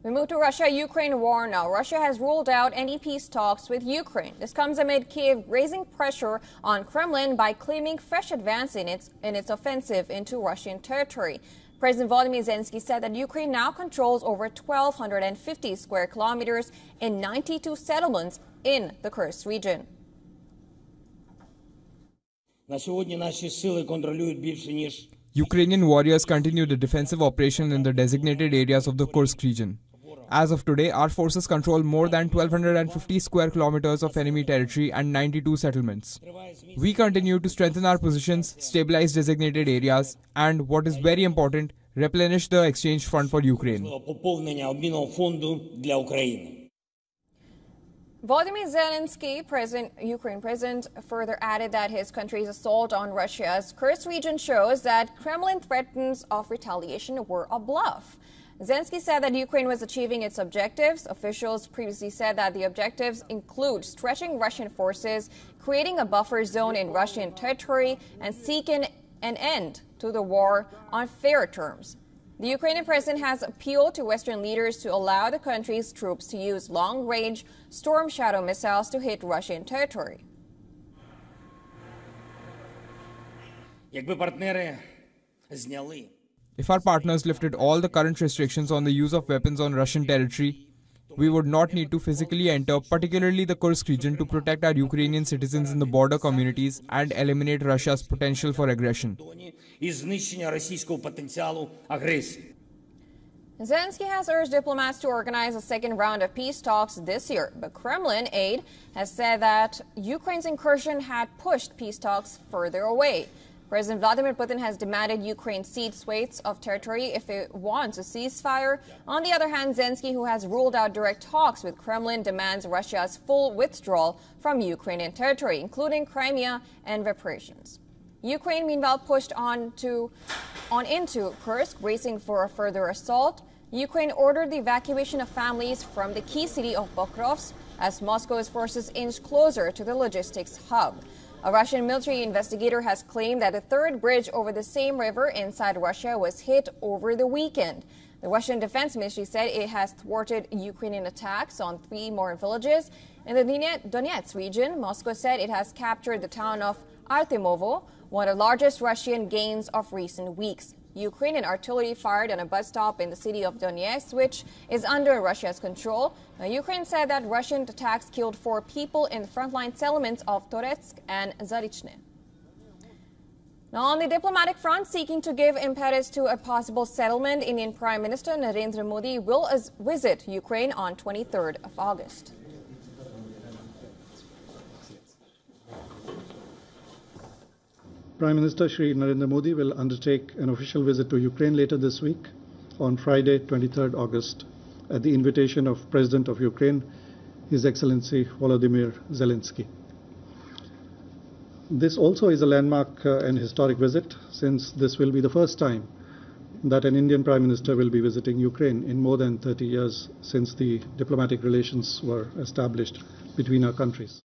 We move to Russia-Ukraine war now. Russia has ruled out any peace talks with Ukraine. This comes amid Kiev raising pressure on Kremlin by claiming fresh advance in its offensive into Russian territory. President Volodymyr Zelensky said that Ukraine now controls over 1,250 square kilometers in 92 settlements in the Kursk region. Ukrainian warriors continue the defensive operation in the designated areas of the Kursk region. As of today, our forces control more than 1,250 square kilometers of enemy territory and 92 settlements. We continue to strengthen our positions, stabilize designated areas, and, what is very important, replenish the exchange fund for Ukraine. Volodymyr Zelensky, Ukraine president, further added that his country's assault on Russia's Kursk region shows that Kremlin threats of retaliation were a bluff. Zelensky said that Ukraine was achieving its objectives. Officials previously said that the objectives include stretching Russian forces, creating a buffer zone in Russian territory, and seeking an end to the war on fair terms. The Ukrainian president has appealed to Western leaders to allow the country's troops to use long-range Storm Shadow missiles to hit Russian territory. If our partners lifted all the current restrictions on the use of weapons on Russian territory, we would not need to physically enter, particularly the Kursk region, to protect our Ukrainian citizens in the border communities and eliminate Russia's potential for aggression. Zelensky has urged diplomats to organize a second round of peace talks this year, but Kremlin aide has said that Ukraine's incursion had pushed peace talks further away. President Vladimir Putin has demanded Ukraine cede swathes of territory if it wants a ceasefire. On the other hand, Zelensky, who has ruled out direct talks with Kremlin, demands Russia's full withdrawal from Ukrainian territory, including Crimea and reparations. Ukraine, meanwhile, pushed on into Kursk, bracing for a further assault. Ukraine ordered the evacuation of families from the key city of Pokrovsk as Moscow's forces inch closer to the logistics hub. A Russian military investigator has claimed that a third bridge over the same river inside Russia was hit over the weekend. The Russian Defense Ministry said it has thwarted Ukrainian attacks on 3 more villages. In the Donetsk region, Moscow said it has captured the town of Artemovo, one of the largest Russian gains of recent weeks. Ukrainian artillery fired on a bus stop in the city of Donetsk, which is under Russia's control. Now, Ukraine said that Russian attacks killed 4 people in the frontline settlements of Toretsk and Zarichne. Now, on the diplomatic front, seeking to give impetus to a possible settlement, Indian Prime Minister Narendra Modi will visit Ukraine on 23rd of August. Prime Minister Shri Narendra Modi will undertake an official visit to Ukraine later this week on Friday, 23rd August, at the invitation of President of Ukraine, His Excellency Volodymyr Zelensky. This also is a landmark and historic visit, since this will be the first time that an Indian Prime Minister will be visiting Ukraine in more than 30 years since the diplomatic relations were established between our countries.